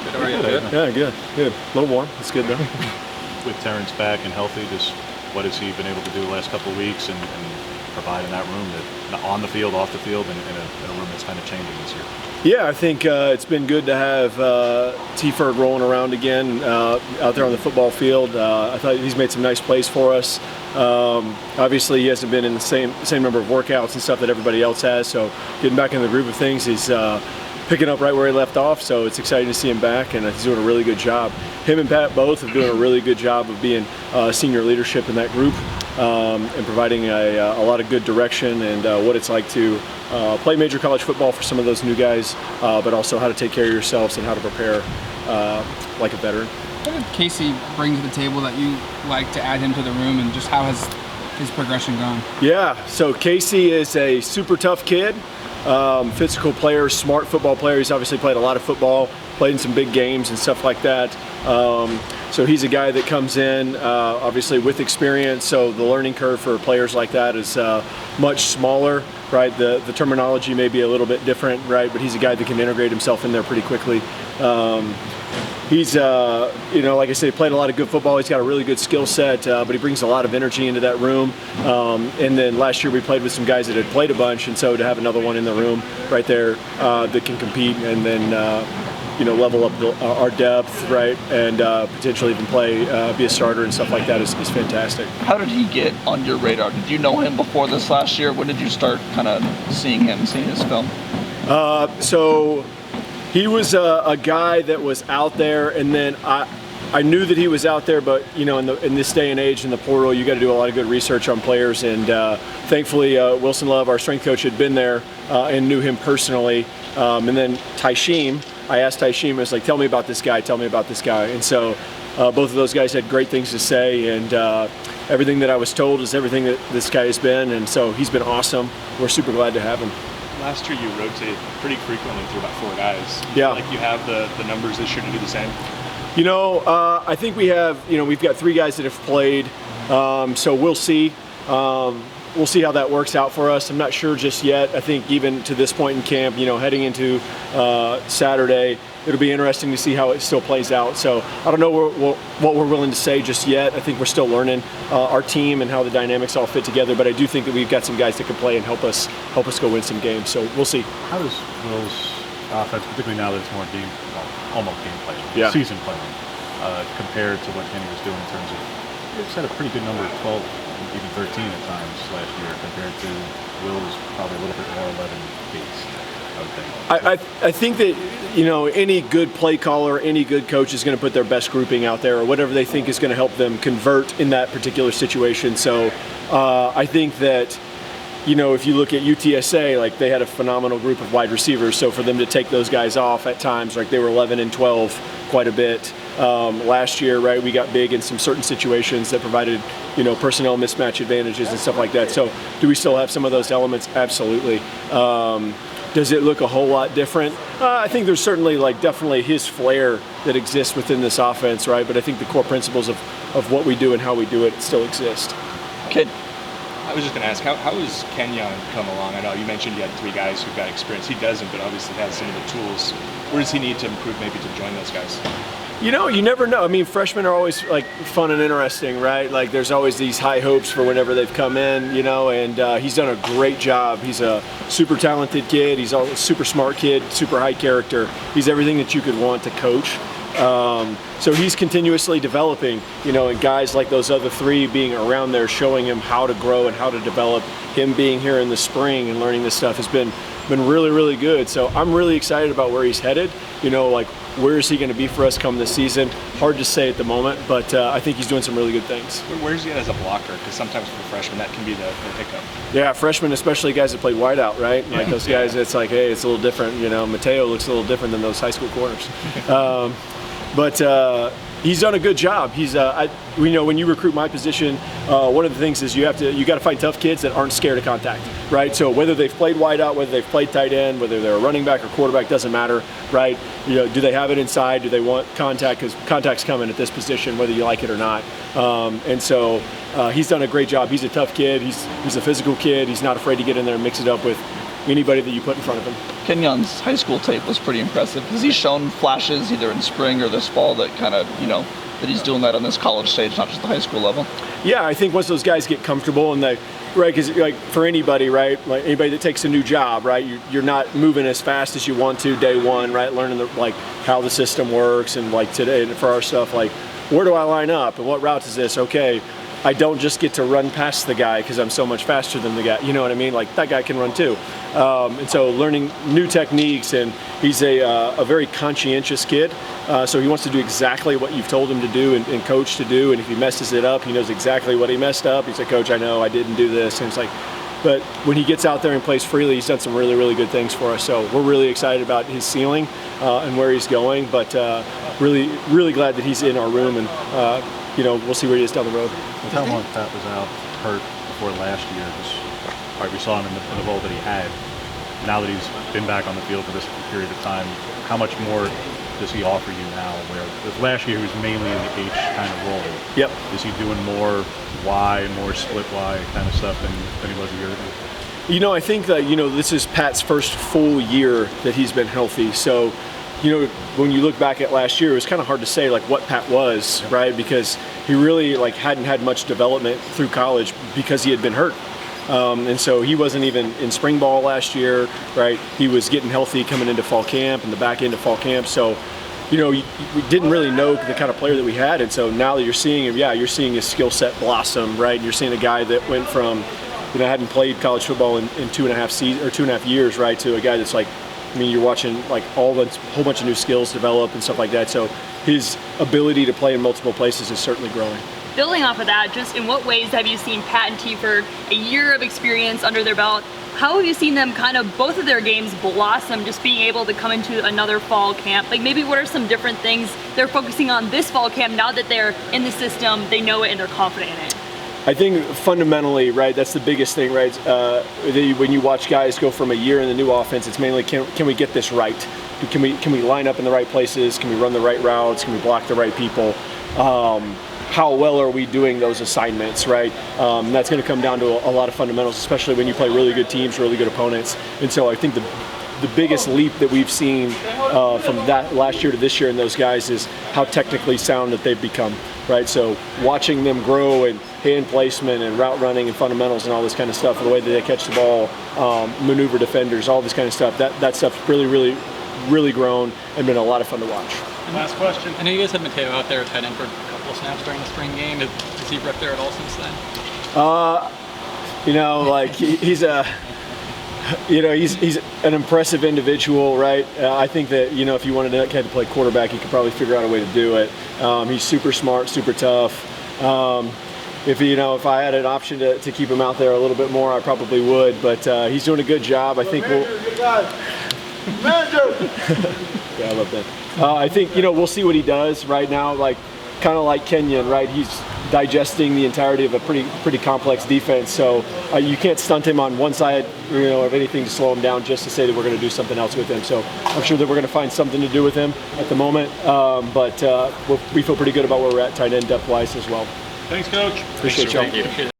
Good, how are you? Good? Yeah, good. A little warm. It's good though. With Terrence back and healthy, just what has he been able to do the last couple of weeks and provide in that room, that on the field, off the field, and in a room that's kind of changing this year? Yeah, I think it's been good to have T-Ford rolling around again out there on the football field. I thought he's made some nice plays for us. Obviously, he hasn't been in the same number of workouts and stuff that everybody else has, so getting back in the groove of things, he's picking up right where he left off, so it's exciting to see him back, and he's doing a really good job. Him and Pat both are doing a really good job of being senior leadership in that group and providing a lot of good direction and what it's like to play major college football for some of those new guys, but also how to take care of yourselves and how to prepare like a veteran. What did Casey bring to the table that you like to add him to the room, and just how has his progression gone? Yeah, so Casey is a super tough kid. Physical player, smart football player. He's obviously played a lot of football, played in some big games and stuff like that. So he's a guy that comes in obviously with experience, so the learning curve for players like that is much smaller, right? The terminology may be a little bit different, right? But he's a guy that can integrate himself in there pretty quickly. He's, like I said, played a lot of good football. He's got a really good skill set, but he brings a lot of energy into that room. And then last year we played with some guys that had played a bunch, and so to have another one in the room right there that can compete and then, level up our depth, right, and potentially even be a starter and stuff like that is fantastic. How did he get on your radar? Did you know him before this last year? When did you start kind of seeing his film? So he was a guy that was out there, and then I knew that he was out there, but in this day and age in the portal, you got to do a lot of good research on players, and thankfully Wilson Love, our strength coach, had been there and knew him personally. And then Taisheem, I asked Taisheem, I was like, tell me about this guy, and so both of those guys had great things to say, and everything that I was told is everything that this guy has been, and so he's been awesome. We're super glad to have him. Last year you rotated pretty frequently through about 4 guys. Yeah. Like you have the numbers this year to do the same? I think we have, we've got 3 guys that have played, so we'll see. We'll see how that works out for us. I'm not sure just yet. I think even to this point in camp, heading into Saturday, it'll be interesting to see how it still plays out. So I don't know what we're willing to say just yet. I think we're still learning our team and how the dynamics all fit together. But I do think that we've got some guys that can play and help us go win some games. So we'll see. How does Will's offense, particularly now that it's more almost game play, season play, compared to what Kenny was doing in terms of, it's had a pretty good number of 12, even 13 at times last year, compared to Will's probably a little bit more 11 pace, I would think. I think that any good play caller, any good coach is going to put their best grouping out there or whatever they think is going to help them convert in that particular situation. So I think that if you look at UTSA, like they had a phenomenal group of wide receivers. So for them to take those guys off at times, like they were 11 and 12 quite a bit. Last year, right, we got big in some certain situations that provided, personnel mismatch advantages and stuff like that. So do we still have some of those elements? Absolutely. Does it look a whole lot different? I think there's certainly definitely his flair that exists within this offense, right? But I think the core principles of what we do and how we do it still exist. Kid. I was just going to ask, how has Kenyon come along? I know you mentioned you had 3 guys who've got experience. He doesn't, but obviously has some of the tools. Where does he need to improve maybe to join those guys? You never know. I mean, freshmen are always fun and interesting, right? There's always these high hopes for whenever they've come in, and he's done a great job. He's a super talented kid. He's a super smart kid, super high character. He's everything that you could want to coach. So he's continuously developing, and guys like those other 3 being around there showing him how to grow and how to develop. Him being here in the spring and learning this stuff has been really, really good. So I'm really excited about where he's headed. Where is he going to be for us come this season? Hard to say at the moment, but I think he's doing some really good things. Where's he at as a blocker? Because sometimes for freshmen that can be the hiccup. Yeah, freshmen, especially guys that played wideout, right? Those guys, it's hey, it's a little different. Mateo looks a little different than those high school corners. But he's done a good job. He's, when you recruit my position, one of the things is you got to find tough kids that aren't scared of contact, right? So whether they've played wideout, whether they've played tight end, whether they're a running back or quarterback, doesn't matter, right? Do they have it inside? Do they want contact? Because contact's coming at this position, whether you like it or not. And so he's done a great job. He's a tough kid. He's a physical kid. He's not afraid to get in there and mix it up with anybody that you put in front of him. Kenyon's high school tape was pretty impressive. Has he shown flashes either in spring or this fall that kind of, that he's doing that on this college stage, not just the high school level? Yeah, I think once those guys get comfortable and right, because like for anybody, right, like anybody that takes a new job, right, you're not moving as fast as you want to day one, right, learning how the system works, and like today for our stuff, like where do I line up and what route is this? Okay, I don't just get to run past the guy because I'm so much faster than the guy. You know what I mean? Like that guy can run too. And so learning new techniques, and he's a very conscientious kid. So he wants to do exactly what you've told him to do and coach to do. And if he messes it up, he knows exactly what he messed up. He said, Coach, I know I didn't do this. And it's like, but when he gets out there and plays freely, he's done some really, really good things for us. So we're really excited about his ceiling and where he's going. But really, really glad that he's in our room, and we'll see where he is down the road. With how long Pat was out hurt before last year, we saw him in the role that he had. Now that he's been back on the field for this period of time, how much more does he offer you now? Where last year he was mainly in the H kind of role. Yep. Is he doing more Y, more split Y kind of stuff than he was a year ago? I think that this is Pat's first full year that he's been healthy. So, when you look back at last year, it was kind of hard to say like what Pat was, right? Because he really hadn't had much development through college because he had been hurt. And so he wasn't even in spring ball last year, right? He was getting healthy coming into fall camp and the back end of fall camp. So, we didn't really know the kind of player that we had. And so now that you're seeing him, you're seeing his skill set blossom, right? And you're seeing a guy that went from, hadn't played college football in 2.5 years, right? To a guy that's you're watching a whole bunch of new skills develop and stuff like that. So his ability to play in multiple places is certainly growing. Building off of that, just in what ways have you seen Pat and T-Ford, a year of experience under their belt, how have you seen them kind of both of their games blossom, just being able to come into another fall camp? Maybe what are some different things they're focusing on this fall camp now that they're in the system, they know it, and they're confident in it? I think fundamentally, right, that's the biggest thing, right? When you watch guys go from a year in the new offense, it's mainly can we get this right? Can we line up in the right places? Can we run the right routes? Can we block the right people? How well are we doing those assignments, right? That's going to come down to a lot of fundamentals, especially when you play really good teams, really good opponents. And so I think the biggest leap that we've seen from that last year to this year in those guys is how technically sound that they've become, right? So watching them grow in hand placement and route running and fundamentals and all this kind of stuff, the way that they catch the ball, maneuver defenders, all this kind of stuff, that stuff's really, really, really grown and been a lot of fun to watch. Last question. I know you guys had Mateo out there tight end for a couple of snaps during the spring game. Has he ripped there at all since then? He's an impressive individual, right? I think that, if you wanted to play quarterback, you could probably figure out a way to do it. He's super smart, super tough. If I had an option to keep him out there a little bit more, I probably would. But he's doing a good job. I think yeah, I love that. I think we'll see what he does right now. Kind of like Kenyon, right? He's digesting the entirety of a pretty complex defense. So you can't stunt him on one side, of anything to slow him down just to say that we're going to do something else with him. So I'm sure that we're going to find something to do with him at the moment. But we feel pretty good about where we're at tight end depth-wise as well. Thanks, Coach. Appreciate y'all.